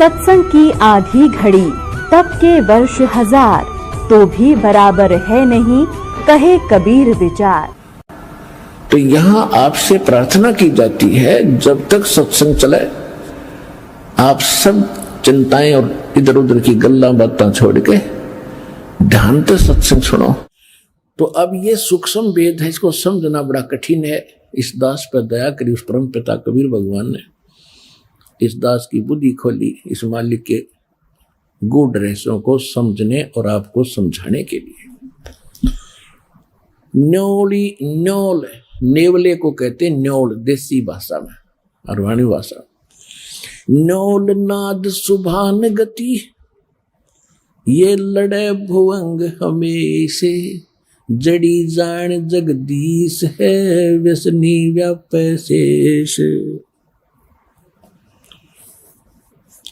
सत्संग की आधी घड़ी तब के वर्ष 1000 तो भी बराबर है नहीं, कहे कबीर विचार। तो यहाँ आपसे प्रार्थना की जाती है, जब तक सत्संग चले आप सब चिंताएं और इधर उधर की गल्ला बातें छोड़ के ध्यान से सत्संग सुनो। तो अब ये सूक्ष्म वेद है, इसको समझना बड़ा कठिन है। इस दास पर दया करी उस परम पिता कबीर भगवान ने, इस दास की बुद्धि खोली इस मालिक के गूढ़ रहस्यों को समझने और आपको समझाने के लिए। न्योली न्योल, नेवले को कहते न्योल देसी भाषा में, अरवाणी भाषा। न्योल नाद सुभान गति, ये लड़े भुवंग हमेशे, जड़ी जान जगदीश है, व्यसनी व्यापै शेष।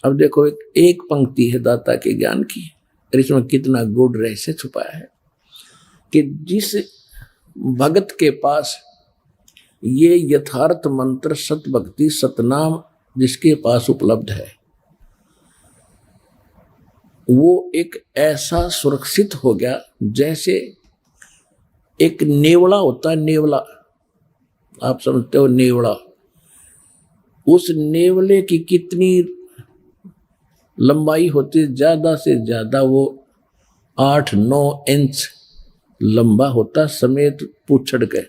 अब देखो एक पंक्ति है दाता के ज्ञान की, और इसमें कितना गूढ़ रहस्य छुपाया है कि जिस भगत के पास ये यथार्थ मंत्र सत भक्ति सतनाम जिसके पास उपलब्ध है, वो एक ऐसा सुरक्षित हो गया जैसे एक नेवला होता है। नेवला आप समझते हो, नेवला, उस नेवले की कितनी लंबाई होती है, ज्यादा से ज्यादा वो 8-9 इंच लंबा होता, समेत पूछड़ के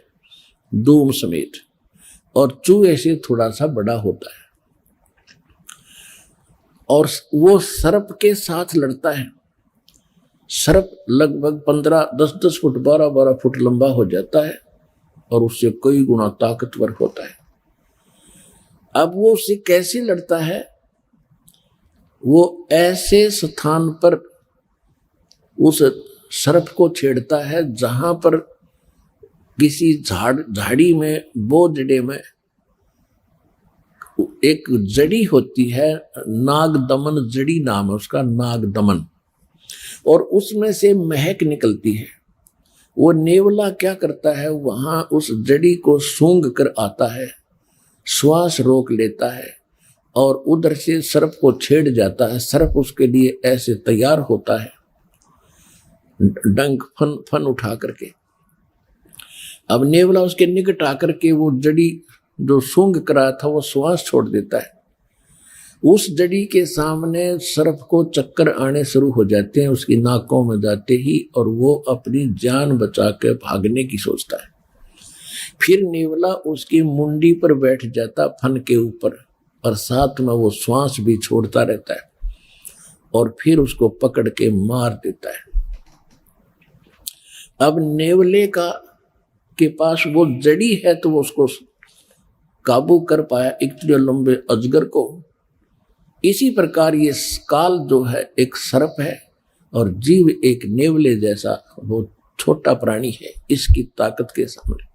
दूम समेत, और चूहे से थोड़ा सा बड़ा होता है। और वो सर्प के साथ लड़ता है। सर्प लगभग 10-10 फुट 12-12 फुट लंबा हो जाता है और उससे कई गुना ताकतवर होता है। अब वो उससे कैसे लड़ता है? वो ऐसे स्थान पर उस सर्प को छेड़ता है जहां पर किसी झाड़ी में, बोझड़े में एक जड़ी होती है, नागदमन जड़ी नाम है उसका, नागदमन, और उसमें से महक निकलती है। वो नेवला क्या करता है, वहां उस जड़ी को सूंघ कर आता है, श्वास रोक लेता है और उधर से सर्प को छेड़ जाता है। सर्प उसके लिए ऐसे तैयार होता है, डंक फन उठा करके। अब नेवला उसके निकट आकर के वो जड़ी जो सूंघ करा था वो श्वास छोड़ देता है। उस जड़ी के सामने सर्प को चक्कर आने शुरू हो जाते हैं उसकी नाकों में जाते ही, और वो अपनी जान बचा के भागने की सोचता है। फिर नेवला उसकी मुंडी पर बैठ जाता फन के ऊपर, और साथ में वो श्वास भी छोड़ता रहता है, और फिर उसको पकड़ के मार देता है। अब नेवले के पास वो जड़ी है तो वो उसको काबू कर पाया, इतने लंबे अजगर को। इसी प्रकार ये काल जो है एक सर्प है और जीव एक नेवले जैसा वो छोटा प्राणी है। इसकी ताकत के सामने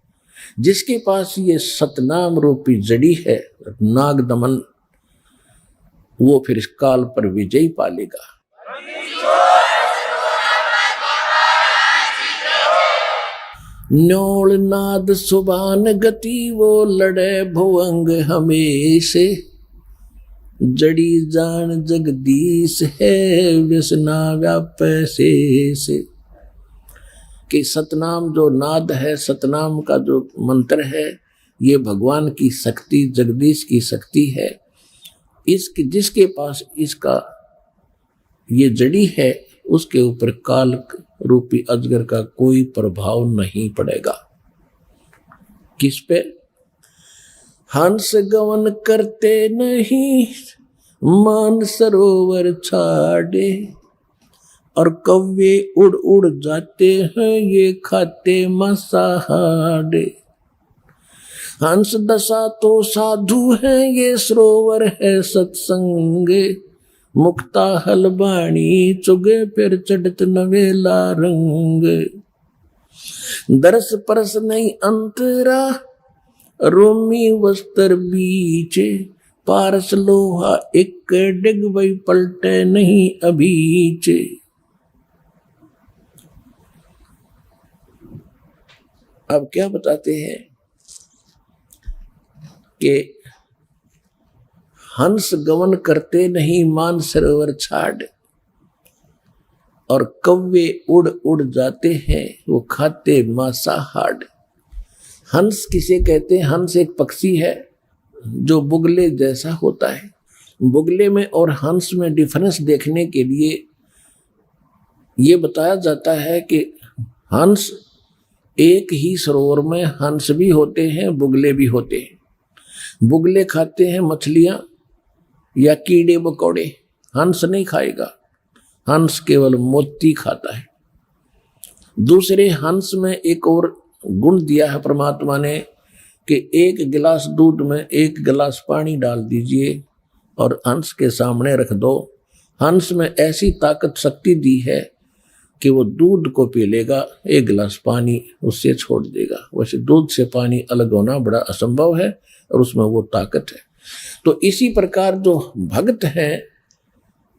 जिसके पास ये सतनाम रूपी जड़ी है, नागदमन, वो फिर इस काल पर विजय पालेगा। न्योल नाद सुभान गति, वो लड़े भुवंग हमेशे, जड़ी जान जगदीश है, व्यसना व्यापै शेष। कि सतनाम जो नाद है, सतनाम का जो मंत्र है, ये भगवान की शक्ति, जगदीश की शक्ति है। इसकी जिसके पास इसका ये जड़ी है, उसके ऊपर काल रूपी अजगर का कोई प्रभाव नहीं पड़ेगा। किस पे? हंस गवन करते नहीं, मान सरोवर छाड़े, और कौवे उड़ उड़ जाते हैं, ये खाते मांसाहारे। हंस दशा तो साधु है, ये सरोवर है सत्संग, मुक्ता हलबाणी चुगे फिर चढ़त नवेला रंग। दरस परस नहीं अंतरा, रोमी वस्त्र बीच, पारस लोहा एक डिग वही पलटे नहीं अभीच। अब क्या बताते हैं कि हंस गमन करते नहीं मान सरोवर छाड़, और कौवे उड़ उड़ जाते हैं वो खाते मांसाहार। हंस किसे कहते हैं? हंस एक पक्षी है जो बुगले जैसा होता है। बुगले में और हंस में डिफरेंस देखने के लिए ये बताया जाता है कि हंस, एक ही सरोवर में हंस भी होते हैं, बुगले भी होते हैं। बुगले खाते हैं मछलियां या कीड़े मकोड़े, हंस नहीं खाएगा, हंस केवल मोती खाता है। दूसरे हंस में एक और गुण दिया है परमात्मा ने कि एक गिलास दूध में एक गिलास पानी डाल दीजिए और हंस के सामने रख दो। हंस में ऐसी ताकत शक्ति दी है कि वो दूध को पी लेगा, एक गिलास पानी उससे छोड़ देगा। वैसे दूध से पानी अलग होना बड़ा असंभव है और उसमें वो ताकत है। तो इसी प्रकार जो भक्त हैं,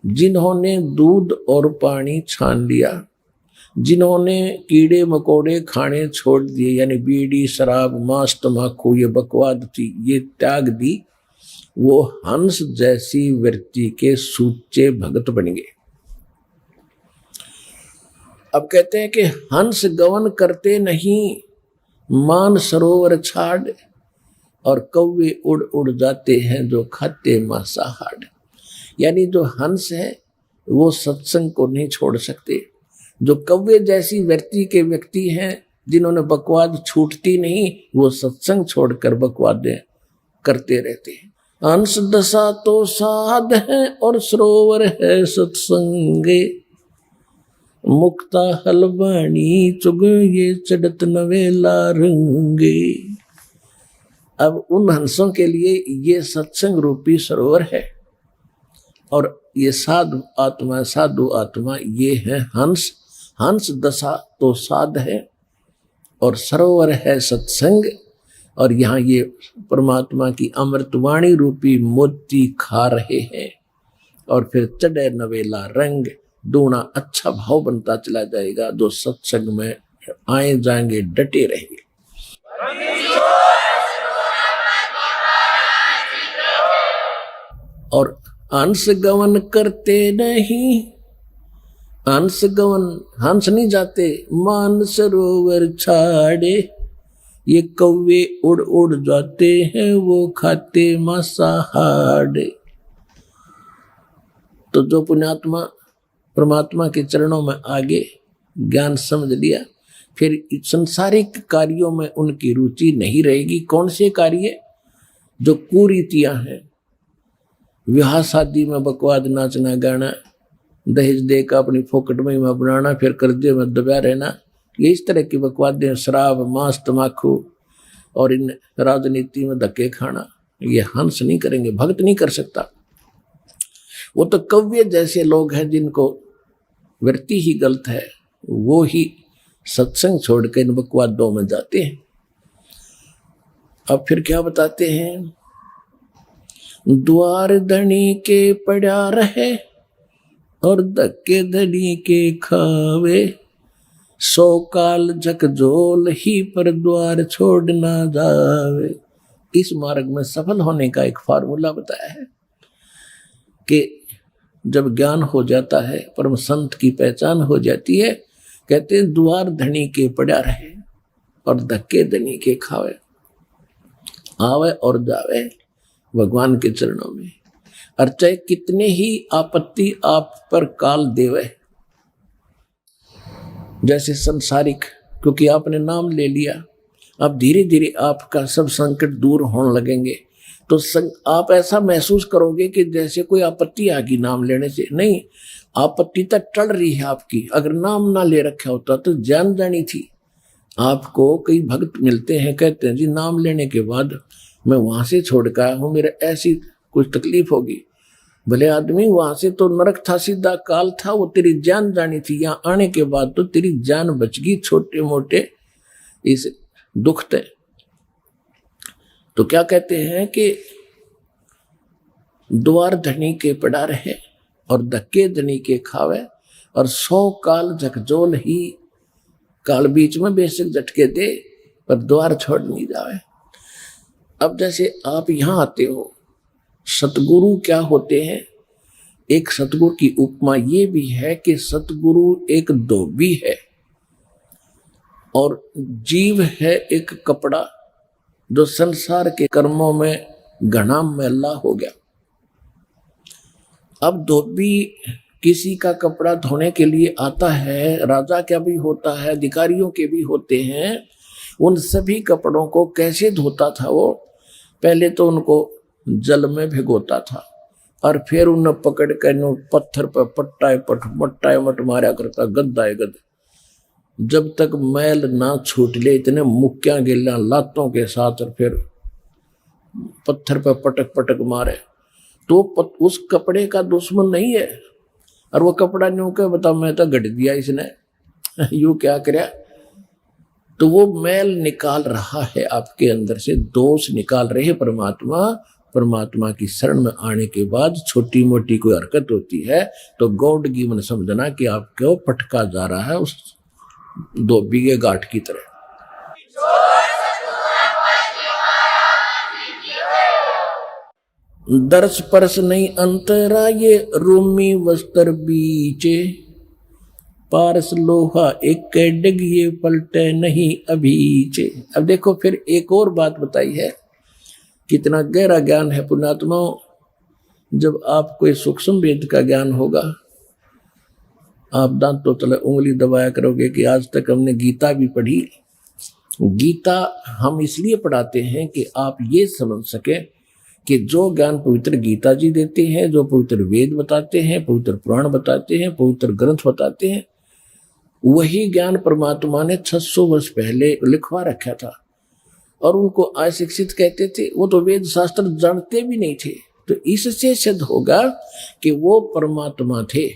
जिन्होंने दूध और पानी छान लिया, जिन्होंने कीड़े मकोड़े खाने छोड़ दिए, यानी बीड़ी शराब मांस तम्बाकू ये बकवाद थी ये त्याग दी, वो हंस जैसी वृत्ति के सूचे भगत बन गए। अब कहते हैं कि हंस गमन करते नहीं मान सरोवर छाड़, और कौवे उड़ उड़ जाते हैं जो खाते मांसाहार। यानी जो हंस है वो सत्संग को नहीं छोड़ सकते। जो कौवे जैसी वृत्ति के व्यक्ति हैं, जिन्होंने बकवाद छूटती नहीं, वो सत्संग छोड़कर बकवादें करते रहते हैं। हंस दशा तो साध है और सरोवर है सत्संगे, मुक्ता हलवाणी चुग ये चढ़त नवेला रंगे। अब उन हंसों के लिए ये सत्संग रूपी सरोवर है, और ये साधु आत्मा ये है हंस। हंस दशा तो साध है और सरोवर है सत्संग, और यहाँ ये परमात्मा की अमृतवाणी रूपी मोती खा रहे हैं। और फिर चढ़े नवेला रंग, दूना अच्छा भाव बनता चला जाएगा। जो सत्संग में आए जाएंगे डटे रहेंगे। और हंस गमन करते नहीं, हंस गमन, हंस नहीं जाते मान सरोवर छाड़े, ये कौवे उड़ उड़ जाते हैं वो खाते मांसाहार। तो जो पुण्यात्मा परमात्मा के चरणों में आगे ज्ञान समझ लिया, फिर संसारिक कार्यों में उनकी रुचि नहीं रहेगी। कौन से कार्य? जो कुरीतियां हैं, विवाह शादी में बकवाद नाचना गाना, दहेज देकर अपनी फोकट में बनाना, फिर कर्जे में दबा रहना, ये इस तरह की बकवादें, शराब मांस तम्बाकू और इन राजनीति में धक्के खाना, ये हंस नहीं करेंगे, भक्त नहीं कर सकता। वो तो कव्य जैसे लोग हैं जिनको वृत्ति ही गलत है, वो ही सत्संग छोड़कर इन बकवादों में जाते हैं। अब फिर क्या बताते हैं? द्वार धनी के पड़ा रहे और धक्के धनी के खावे, 100 काल झकझोल ही पर द्वार छोड़ ना जावे। इस मार्ग में सफल होने का एक फार्मूला बताया है कि जब ज्ञान हो जाता है, परम संत की पहचान हो जाती है, कहते हैं द्वार धनी के पड़ा रहे और धक्के धनी के खावे। आवे और जावे भगवान के चरणों में, और चाहे कितने ही आपत्ति आप पर काल देवे, जैसे संसारिक, क्योंकि आपने नाम ले लिया, अब धीरे धीरे आपका सब संकट दूर होने लगेंगे। तो आप ऐसा महसूस करोगे कि जैसे कोई आपत्ति आ गई नाम लेने से। नहीं, आपत्ति तक टल रही है आपकी। अगर नाम ना ले रखा होता तो जान जानी थी। आपको कई भक्त मिलते हैं, कहते हैं जी नाम लेने के बाद मैं वहां से छोड़ कर आया हूँ, मेरे ऐसी कुछ तकलीफ होगी। भले आदमी, वहां से तो नरक था, सीधा काल था, वो तेरी जान जानी थी। यहाँ आने के बाद तो तेरी जान बच गई छोटे मोटे इस दुख थे। तो क्या कहते हैं कि द्वार धनी के पड़ा रहे और धक्के धनी के खावे, और 100 काल झकझोल ही, काल बीच में बेशक झटके दे पर द्वार छोड़ नहीं जावे। अब जैसे आप यहाँ आते हो, सतगुरु क्या होते हैं? एक सतगुरु की उपमा ये भी है कि सतगुरु एक धोबी है और जीव है एक कपड़ा जो संसार के कर्मों में घना मैला हो गया। अब धोबी किसी का कपड़ा धोने के लिए आता है, राजा का भी होता है, अधिकारियों के भी होते हैं। उन सभी कपड़ों को कैसे धोता था वो? पहले तो उनको जल में भिगोता था और फिर उन्हें पकड़ कर पत्थर पर मट्टा मट मारा करता, गद्दा गद, जब तक मैल ना छूट ले, इतने मुक्कियां गिल्ला लातों के साथ, और फिर पत्थर पर पटक पटक मारे। तो उस कपड़े का दुश्मन नहीं है। और वो कपड़ा न्यू के बता, मैं तो गढ़ दिया इसने, यू क्या करया? तो वो मैल निकाल रहा है आपके अंदर से, दोष निकाल रहे परमात्मा। परमात्मा की शरण में आने के बाद छोटी मोटी कोई हरकत होती है तो गॉड गिवन समझना कि आपको पटका जा रहा है उस धोबी के गांठ की तरह। दर्श परस नहीं अंतरा ये रूमी वस्त्र बीचे, पारस लोहा एक डिग ये पलटे नहीं अभीचे। अब देखो फिर एक और बात बताई है, कितना गहरा ज्ञान है पुण्यात्माओं। जब आपको सूक्ष्म वेद का ज्ञान होगा, आप दांतों तले उंगली दबाया करोगे कि आज तक हमने गीता भी पढ़ी। गीता हम इसलिए पढ़ाते हैं कि आप ये समझ सके कि जो ज्ञान पवित्र गीता जी देते हैं, जो पवित्र वेद बताते हैं, पवित्र पुराण बताते हैं, पवित्र ग्रंथ बताते हैं, वही ज्ञान परमात्मा ने 600 वर्ष पहले लिखवा रखा था। और उनको अशिक्षित कहते थे, वो तो वेद शास्त्र जानते भी नहीं थे। तो इससे सिद्ध होगा कि वो परमात्मा थे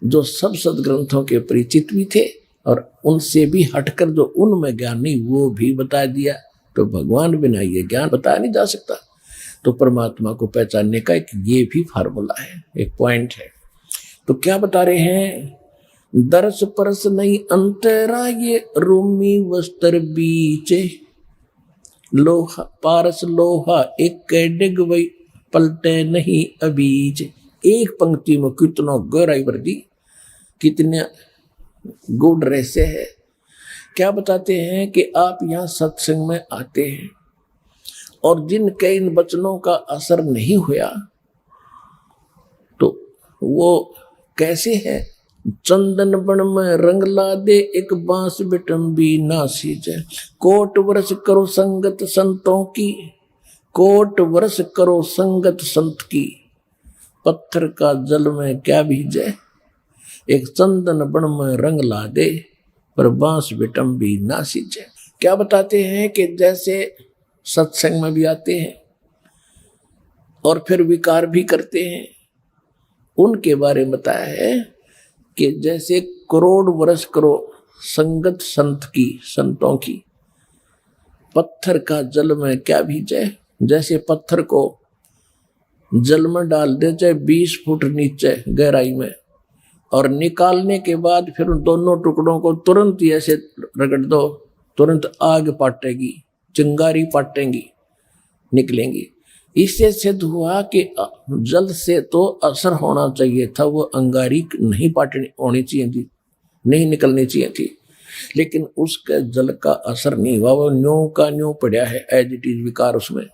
जो सब सदग्रंथों के परिचित भी थे, और उनसे भी हटकर जो उनमें ज्ञान नहीं वो भी बता दिया। तो भगवान बिना ये ज्ञान बताया नहीं जा सकता। तो परमात्मा को पहचानने का एक ये भी फार्मूला है, एक पॉइंट है। तो क्या बता रहे हैं? दर्श परस नहीं अंतरा ये रूमी वस्त्र बीचे, लोहा पारस लोहा एक डिग वही पलटे नहीं अबीज। एक पंक्ति में कितना गहराई भर दी, कितने गुड रहस्य है। क्या बताते हैं कि आप यहाँ सत्संग में आते हैं और जिनके इन वचनों का असर नहीं हुआ तो वो कैसे है? चंदन बन में रंग ला दे एक बांस बिटम्बी नासी जय, कोट वर्ष करो संगत संतों की, कोट वर्ष करो संगत संत की, पत्थर का जल में क्या भीजे, एक चंदन बन में रंग ला दे पर बांस बिटम्बी नासी जय। क्या बताते हैं कि जैसे सत्संग में भी आते हैं और फिर विकार भी करते हैं, उनके बारे में बताया है कि जैसे करोड़ वर्ष करो संगत संत की, संतों की, पत्थर का जल में क्या भीजे। जैसे पत्थर को जल में डाल दे चाहे 20 फुट नीचे गहराई में, और निकालने के बाद फिर उन दोनों टुकड़ों को तुरंत ही ऐसे रगड़ दो, तुरंत आग पाटेगी, चिंगारी पाटेंगी, निकलेंगी। इससे सिद्ध हुआ कि जल से तो असर होना चाहिए था, वो अंगारी नहीं पाटनी होनी चाहिए थी, नहीं निकलनी चाहिए थी, लेकिन उसके जल का असर नहीं हुआ, वो न्यों का न्यों पड़ा है, एज इट इज विकार उसमें।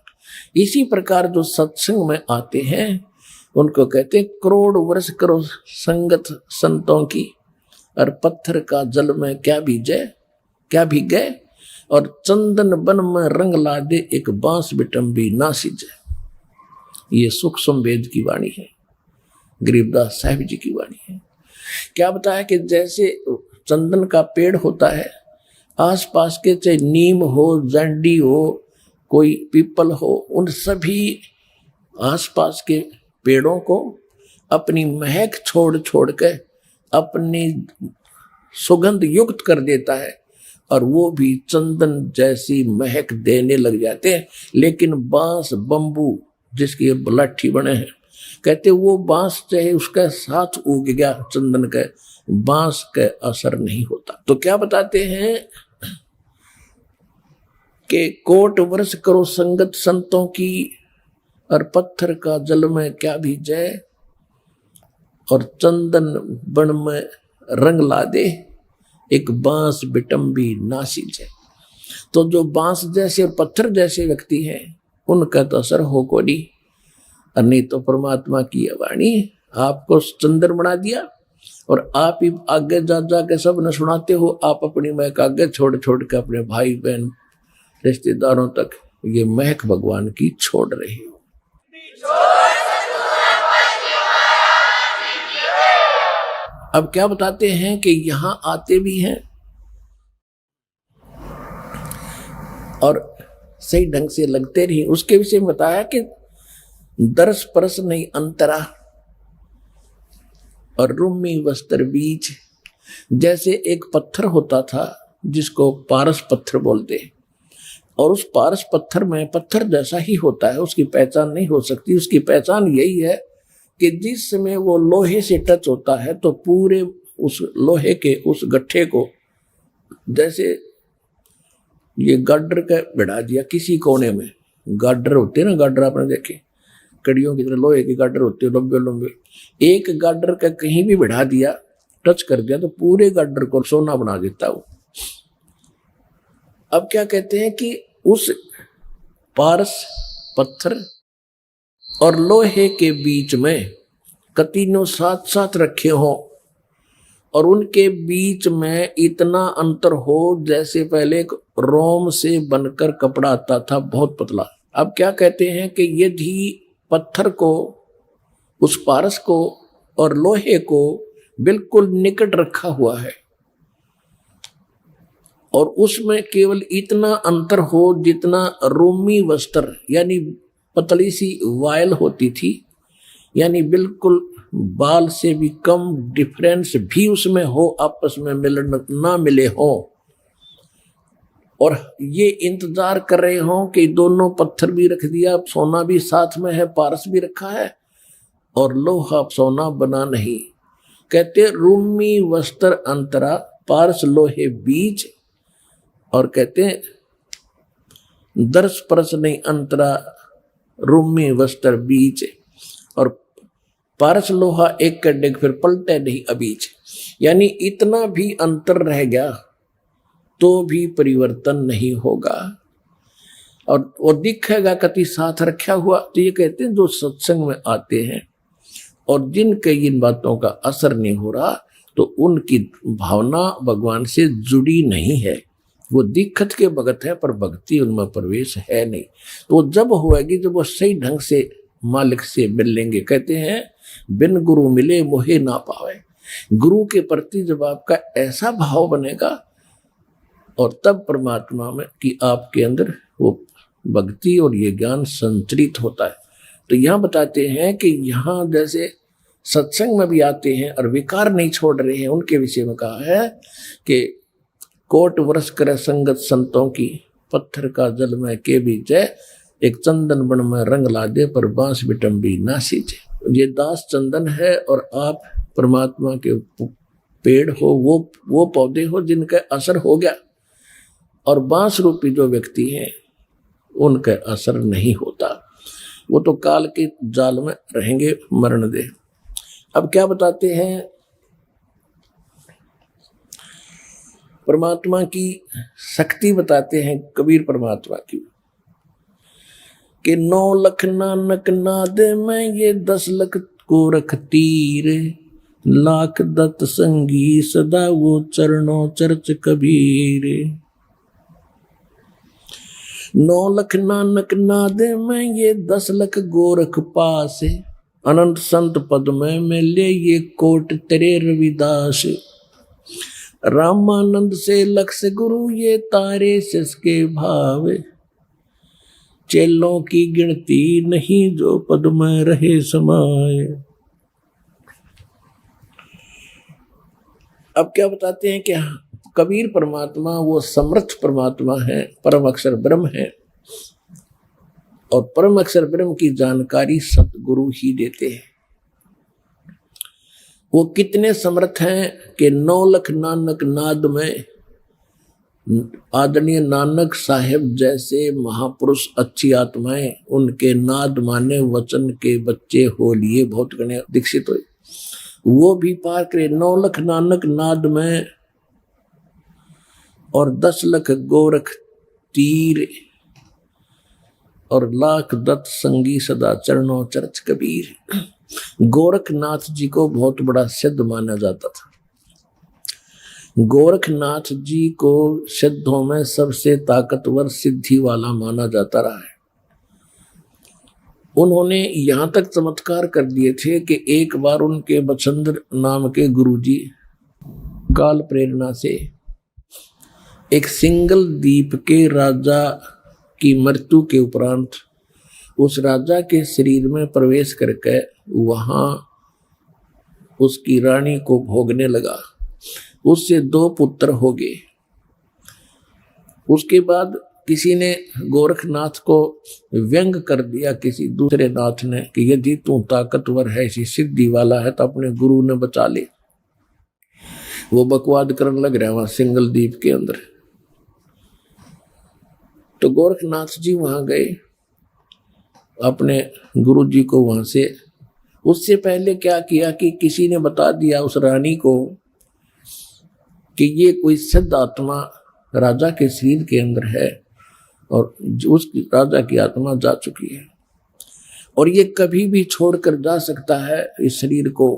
इसी प्रकार जो सत्संग में आते हैं उनको कहते हैं करोड़ वर्ष करो संगत संतों की, और पत्थर का जल में क्या भीजे, क्या भीगे, और चंदन बन में रंग ला दे एक बांस बिटम्बी ना सिजे। ये सूक्ष्म वेद की वाणी है, गरीबदास साहिब जी की वाणी है। क्या बताया कि जैसे चंदन का पेड़ होता है, आसपास के चाहे नीम हो, जंडी हो, कोई पीपल हो, उन सभी आसपास के पेड़ों को अपनी महक छोड़ छोड़ के अपनी सुगंध युक्त कर देता है, और वो भी चंदन जैसी महक देने लग जाते हैं। लेकिन बांस बंबू जिसकी लाठी बने हैं, कहते वो बांस चाहे उसके साथ उग गया चंदन के, बांस का असर नहीं होता। तो क्या बताते हैं कि कोट वर्ष करो संगत संतों की, और पत्थर का जल में क्या भीजे, और चंदन बन में रंग ला दे, एक बांस बिटम्बी ना सींचे। तो जो बांस जैसे और पत्थर जैसे व्यक्ति हैं उनका तो असर हो को नहीं, और नहीं तो परमात्मा की वाणी आपको चंदन बना दिया और आप ही आगे जा के सब न सुनाते हो। आप अपनी महक आगे छोड़ छोड़ के अपने भाई बहन रिश्तेदारों तक ये महक भगवान की छोड़ रहे हो। अब क्या बताते हैं कि यहां आते भी हैं और सही ढंग से लगते नहीं। उसके विषय में बताया कि दर्श परस नहीं अंतरा और रूमी वस्त्र बीज। जैसे एक पत्थर होता था जिसको पारस पत्थर बोलते हैं, और उस पारस पत्थर में पत्थर जैसा ही होता है, उसकी पहचान नहीं हो सकती। उसकी पहचान यही है कि जिस समय वो लोहे से टच होता है तो पूरे उस लोहे के उस गट्ठे को, जैसे ये गाडर का बढ़ा दिया किसी कोने में, गाडर होते हैं ना, गाडर आपने देखे कड़ियों की तरह लोहे के गाडर होते हैं लंबे लंबे, एक गाडर का कहीं भी बढ़ा दिया, टच कर दिया तो पूरे गाडर को सोना बना देता वो। अब क्या कहते हैं कि उस पारस पत्थर और लोहे के बीच में कतीनों साथ साथ रखे हों और उनके बीच में इतना अंतर हो जैसे पहले एक रोम से बनकर कपड़ा आता था बहुत पतला। अब क्या कहते हैं कि यदि पत्थर को, उस पारस को और लोहे को बिल्कुल निकट रखा हुआ है और उसमें केवल इतना अंतर हो जितना रोमी वस्त्र यानी पतली सी वायल होती थी, यानी बिल्कुल बाल से भी कम डिफरेंस भी उसमें हो, आपस में मिलन ना मिले हो, और ये इंतजार कर रहे हो कि दोनों पत्थर भी रख दिया, सोना भी साथ में है, पारस भी रखा है और लोहा सोना बना नहीं। कहते रूमी वस्त्र अंतरा पारस लोहे बीज, और कहते दर्श परस नहीं अंतरा रूमी वस्त्र बीज, और पारस लोहा एक कर डेग फिर पलटे नहीं अबीज। यानी इतना भी अंतर रह गया तो भी परिवर्तन नहीं होगा और वो दिखेगा कति साथ रखा हुआ। तो ये कहते हैं जो सत्संग में आते हैं और जिनके इन बातों का असर नहीं हो रहा तो उनकी भावना भगवान से जुड़ी नहीं है, वो दिक्कत के भगत है पर भक्ति उनमें प्रवेश है नहीं। तो जब होएगी जब वो सही ढंग से मालिक से मिलेंगे। कहते हैं बिन गुरु मिले मोहे ना पावे। गुरु के प्रति जब आपका ऐसा भाव बनेगा और तब परमात्मा में कि आपके अंदर वो भक्ति और ये ज्ञान संचरित होता है। तो यहाँ बताते हैं कि यहाँ जैसे सत्संग में भी आते हैं और विकार नहीं छोड़ रहे हैं, उनके विषय में कहा है कि कोट वर्ष करे संगत संतों की, पत्थर का जल में के बीच है, एक चंदन बन में रंग ला दे पर बांस बिटम्बी ना सींचे। ये दास चंदन है और आप परमात्मा के पेड़ हो, वो पौधे हो जिनका असर हो गया, और बांस रूपी जो व्यक्ति हैं उनका असर नहीं होता, वो तो काल के जाल में रहेंगे, मरण दे। अब क्या बताते हैं परमात्मा की शक्ति बताते हैं कबीर परमात्मा की कि 9 लख नानक नाद में ये 10 लख को रख तीर, लाख दत्त संगी सदा वो चरणों चर्च कबीर। 9 लख नानक नाद में ये 10 लख गोरख पास, अनंत संत पद में मिले ये कोट तेरे रविदास। रामानंद से लक्ष गुरु ये तारे सिसके भाव, चेलों की गिनती नहीं जो पद में रहे समाये। अब क्या बताते हैं कि कबीर परमात्मा वो समर्थ परमात्मा है, परम अक्षर ब्रह्म है, और परम अक्षर ब्रह्म की जानकारी सतगुरु ही देते हैं। वो कितने समर्थ हैं कि 9 लख नानक नाद में आदरणीय नानक साहेब जैसे महापुरुष, अच्छी आत्माएं, उनके नाद माने वचन के बच्चे हो लिए बहुत गणे दीक्षित हुए। वो भी पार करे 9 लख नानक नाद में और 10 लख गोरख तीर और लाख दत्त संगी सदा चरणों चर्च कबीर। गोरखनाथ जी को बहुत बड़ा सिद्ध माना जाता था। गोरखनाथ जी को सिद्धों में सबसे ताकतवर सिद्धि वाला माना जाता रहा है। उन्होंने यहां तक चमत्कार कर दिए थे कि एक बार उनके बचंद्र नाम के गुरुजी काल प्रेरणा से एक सिंगल द्वीप के राजा की मृत्यु के उपरांत उस राजा के शरीर में प्रवेश करके वहां उसकी रानी को भोगने लगा। उससे 2 पुत्र हो गए। उसके बाद किसी ने गोरखनाथ को व्यंग कर दिया, किसी दूसरे नाथ ने, कि यदि तू ताकतवर है, ऐसी सिद्धि वाला है तो अपने गुरु ने बचा ले। वो बकवाद करने लग रहा है वहां सिंगल द्वीप के अंदर। तो गोरखनाथ जी वहां गए अपने गुरु जी को वहां से। उससे पहले क्या किया कि किसी ने बता दिया उस रानी को कि ये कोई सिद्ध आत्मा राजा के शरीर के अंदर है और उस राजा की आत्मा जा चुकी है और ये कभी भी छोड़कर जा सकता है इस शरीर को।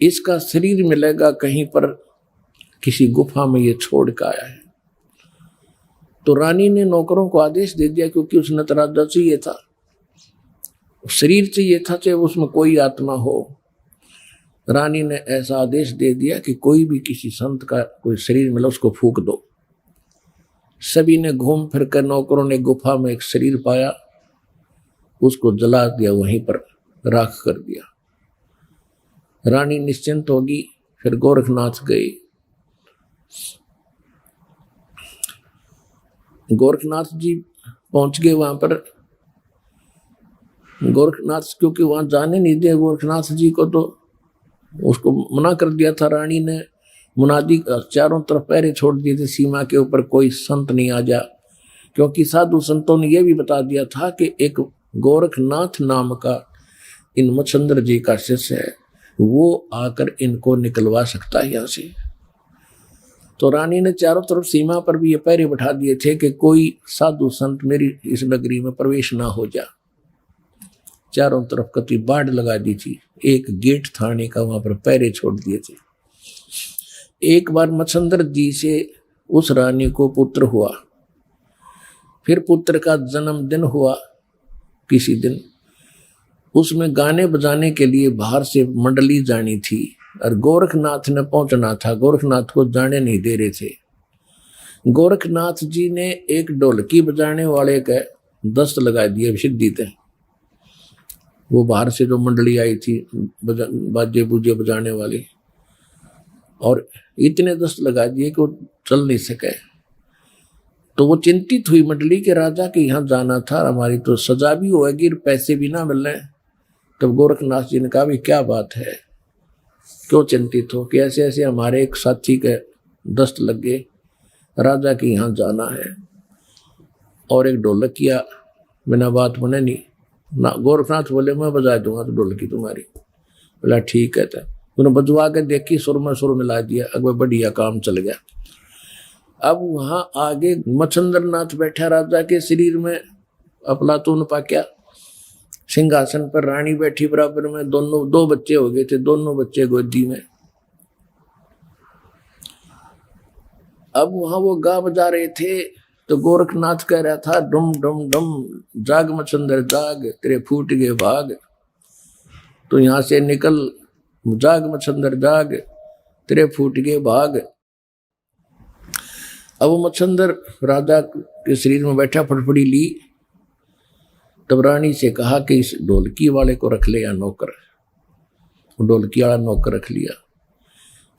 इसका शरीर मिलेगा कहीं पर किसी गुफा में, ये छोड़ कर आया है। तो रानी ने नौकरों को आदेश दे दिया, क्योंकि उसने तो राजा चाहिए था, शरीर चाहिए था, चाहे उसमें कोई आत्मा हो। रानी ने ऐसा आदेश दे दिया कि कोई भी किसी संत का कोई शरीर मिला उसको फूंक दो। सभी ने घूम फिर कर, नौकरों ने गुफा में एक शरीर पाया, उसको जला दिया, वहीं पर राख कर दिया। रानी निश्चिंत होगी। फिर गोरखनाथ गए। गोरखनाथ जी पहुंच गए वहां पर। गोरखनाथ क्योंकि वहां जाने नहीं दिया गोरखनाथ जी को, तो उसको मना कर दिया था रानी ने। मुनादी चारों तरफ पहरे छोड़ दिए थे सीमा के ऊपर, कोई संत नहीं आ जा, क्योंकि साधु संतों ने यह भी बता दिया था कि एक गोरखनाथ नाम का इन मच्छंद्र जी का शिष्य है, वो आकर इनको निकलवा सकता है यहाँ से। तो रानी ने चारों तरफ सीमा पर भी ये पहरे बैठा दिए थे कि कोई साधु संत मेरी इस नगरी में प्रवेश ना हो जा। चारों तरफ कति बाढ़ लगा दी थी, एक गेट थाने का वहां पर पहरे छोड़ दिए थे। एक बार मच्छंद्र जी से उस रानी को पुत्र हुआ। फिर पुत्र का जन्मदिन हुआ किसी दिन। उसमें गाने बजाने के लिए बाहर से मंडली जानी थी और गोरखनाथ ने पहुंचना था। गोरखनाथ को जाने नहीं दे रहे थे। गोरखनाथ जी ने एक ढोलकी बजाने वाले का दस्त लगा दिया सिद्धि थे। वो बाहर से जो मंडली आई थी बाजे बूजे बजाने वाली, और इतने दस्त लगा दिए कि वो चल नहीं सके। तो वो चिंतित हुई मंडली के राजा के यहाँ जाना था, हमारी तो सजा भी होगी, पैसे भी ना मिल रहे। तब गोरखनाथ जी ने कहा भी क्या बात है, क्यों चिंतित हो? कि ऐसे ऐसे हमारे एक साथी के दस्त लग गए, राजा के यहाँ जाना है और एक ढोलकिया बिना बात बने नहीं ना। गोरखनाथ बोले मैं बजा दूंगा तो ढोलकी तुम्हारी। बोला ठीक है। तूने बजवा के देखी, सुर में सुर मिला दिया, अगवा बढ़िया काम चल गया। अब वहां आगे मच्छंद्र नाथ बैठा राजा के शरीर में, अफलातून पाक्या सिंहासन पर, रानी बैठी बराबर में, दोनों 2 बच्चे हो गए थे, दोनों बच्चे गोदी में। अब वहां वो गा बजा रहे थे तो गोरखनाथ कह रहा था डुम डुम डुम, जाग मच्छंद्र जाग, तेरे फूट गए भाग, तो यहां से निकल, जाग मच्छंद्र जाग, तेरे फूट गए भाग। अब मच्छंद्र राजा के शरीर में बैठा, फटफड़ी ली। तब रानी से कहा कि इस ढोलकी वाले को रख ले या नौकर। ढोलकी वाला नौकर रख लिया।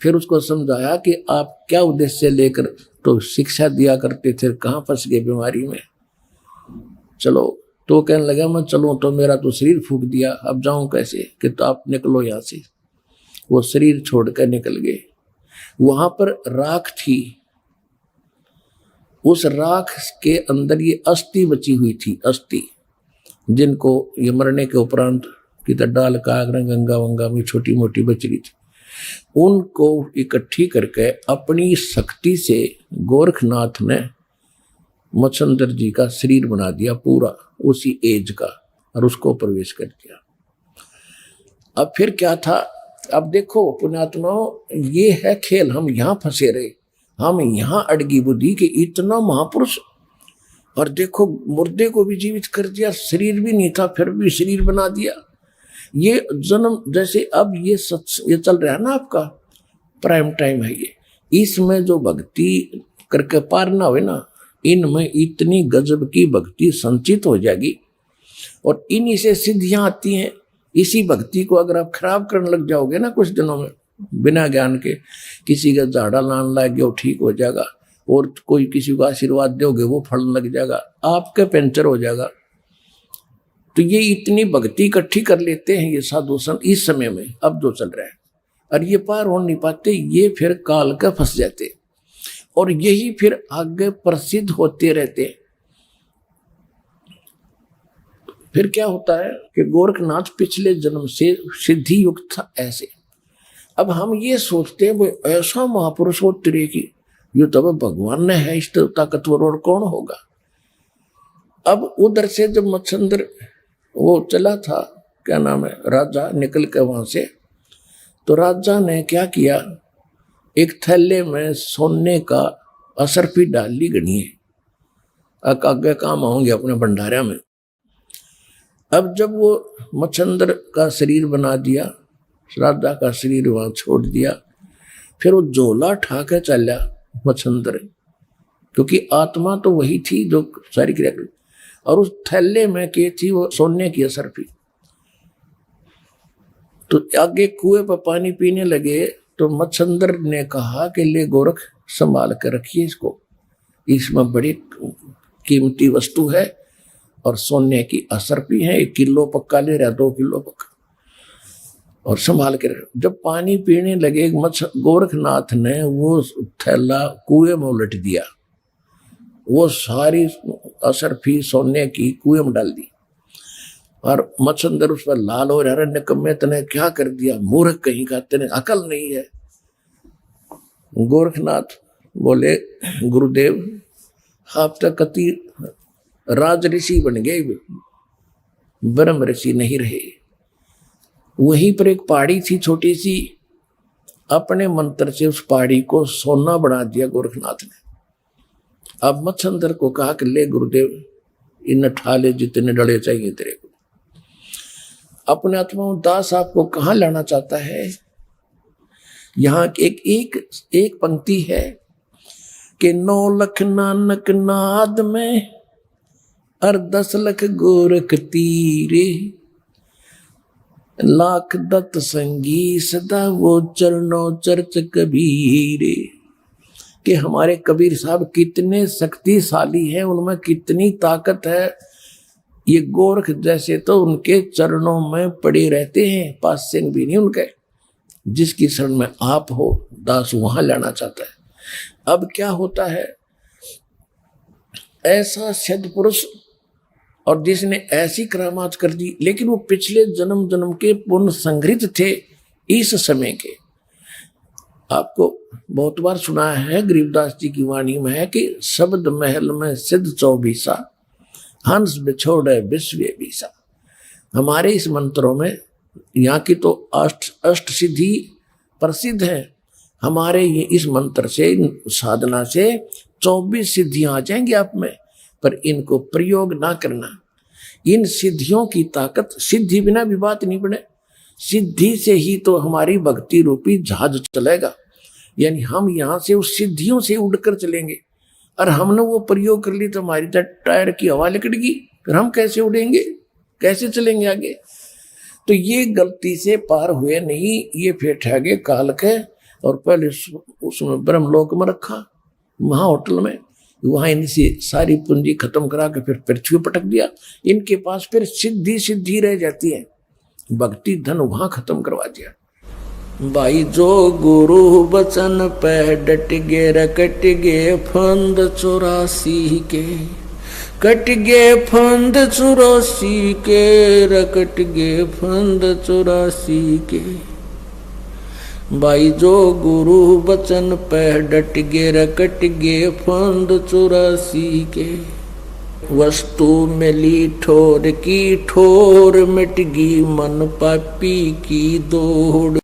फिर उसको समझाया कि आप क्या उद्देश्य लेकर तो शिक्षा दिया करते थे, कहाँ फंस गए बीमारी में, चलो। तो कहने लगा मैं चलूं तो मेरा तो शरीर फूंक दिया, अब जाऊं कैसे? कि तो आप निकलो यहाँ से। वो शरीर छोड़कर निकल गए। वहां पर राख थी, उस राख के अंदर ये अस्थि बची हुई थी, अस्थि जिनको ये मरने के उपरांत की डाल कागरा गंगा वंगा में छोटी मोटी बच रही थी, उनको इकट्ठी करके अपनी शक्ति से गोरखनाथ ने मच्छंदर जी का शरीर बना दिया पूरा उसी एज का, और उसको प्रवेश कर दिया। अब फिर क्या था, अब देखो पुण्यात्माओं, ये है खेल। हम यहाँ फंसे रहे, हम यहाँ अड़गी बुद्धि कि इतना महापुरुष, और देखो मुर्दे को भी जीवित कर दिया, शरीर भी नहीं था फिर भी शरीर बना दिया। ये जन्म जैसे अब ये चल रहा है ना, आपका प्राइम टाइम है ये, इसमें जो भक्ति करके पार ना हुए ना, इनमें इतनी गजब की भक्ति संचित हो जाएगी और इन्हीं से सिद्धियां आती हैं। इसी भक्ति को अगर आप खराब करने लग जाओगे ना कुछ दिनों में, बिना ज्ञान के, किसी का झाड़ा लान लग गया वो ठीक हो जाएगा, और कोई किसी को आशीर्वाद दोगे वो फल लग जाएगा, आपका पंचर हो जाएगा। तो ये इतनी भक्ति इकट्ठी कर लेते हैं ये साधु संत इस समय में, अब जो चल रहा है, और ये पार हो नहीं पाते, ये फिर काल का फंस जाते, और यही फिर आगे प्रसिद्ध होते रहते। फिर क्या होता है कि गोरखनाथ पिछले जन्म से सिद्धि युक्त था ऐसे। अब हम ये सोचते हैं वो ऐसा महापुरुष हो तेरे की, ये तो भगवान ने है, इस ताकतवर और कौन होगा। अब उधर से जब मच्छंदर वो चला था, क्या नाम है, राजा निकल के वहां से, तो राजा ने क्या किया, एक थैले में सोने का असरफी डाल ली गणिए, आगे काम आऊंगे अपने भंडारा में। अब जब वो मच्छंदर का शरीर बना दिया, राजा का शरीर वहां छोड़ दिया, फिर वो झोला ठा के चला मच्छंदर, क्योंकि आत्मा तो वही थी जो सारी क्रिया कर, और उस थैले में के थी वो सोने की असरफी। तो आगे कुएं पर पानी पीने लगे, तो मच्छंदर ने कहा कि ले गोरख संभाल कर रखिए इसको, इसमें बड़ी कीमती वस्तु है और सोने की असरफी है, 1 किलो पक्का ले रहा, 2 किलो पक्का, और संभाल कर। जब पानी पीने लगे गोरखनाथ ने वो थैला कुएं में उलट दिया, वो सारी असरफी सोने की कुएं में डाल दी, और मच्छंदर उस पर लाल हो रहा, निकम्मे तने क्या कर दिया, मूर्ख कहीं का, तेने अकल नहीं है। गोरखनाथ बोले गुरुदेव आप तो कति राज ऋषि बन गए, ब्रह्म ऋषि नहीं रहे। वहीं पर एक पहाड़ी थी छोटी सी, अपने मंत्र से उस पहाड़ी को सोना बना दिया गोरखनाथ ने। अब मच्छंदर को कहा कि ले गुरुदेव इन ठाले जितने डले चाहिए तेरे को। अपने आत्मा दास आपको कहाँ लाना चाहता है। यहाँ एक पंक्ति है कि 9 लख नानक नाद में और 10 लख गोरख तीरे, लाख दत्त संगी सदा वो चरणों चर्च कबीरे। कि हमारे कबीर साहब कितने शक्तिशाली हैं, उनमें कितनी ताकत है। ये गोरख जैसे तो उनके चरणों में पड़े रहते हैं, पास से भी नहीं उनके। जिसकी शरण में आप हो दास वहां लाना चाहता है। अब क्या होता है, ऐसा सद्पुरुष और जिसने ऐसी करामात कर दी, लेकिन वो पिछले जन्म के पुण्य संग्रहित थे इस समय के। आपको बहुत बार सुना है, गरीबदास जी की वाणी में है कि शब्द महल में सिद्ध 24 हंस बिछोड़े विश्व बीसा। हमारे इस मंत्रों में यहाँ की तो अष्ट सिद्धि प्रसिद्ध है। हमारे ये इस मंत्र से, साधना से 24 सिद्धियां आ जाएंगी आप में, पर इनको प्रयोग ना करना। इन सिद्धियों की ताकत, सिद्धि बिना भी बात नहीं बने, सिद्धि से ही तो हमारी भक्ति रूपी जहाज चलेगा। यानी हम यहाँ से उस सिद्धियों से उड़कर चलेंगे, और हमने वो प्रयोग कर ली तो हमारी टायर की हवा निकलेगी, फिर हम कैसे उड़ेंगे, कैसे चलेंगे आगे। तो ये गलती से पार हुए नहीं, ये फिर ठहगे काल के, और पहले उसमें ब्रह्मलोक में रखा, वहां होटल में, वहां इनसे सारी पूंजी खत्म करा के फिर पृथ्वी पटक दिया। इनके पास फिर सिद्धि रह जाती है, भक्ति धन वहां खत्म करवा दिया। भाई जो गुरु बचन पे डट गे रकट गे फंद 84 के, कट गे फंद 84 के, रकट गे फंद 84 के। भाई जो गुरु बचन पे डट गे रकट गे फंद 84 के। वस्तु मिली ठोर की ठोर, मिट गई मन पापी की दौड़।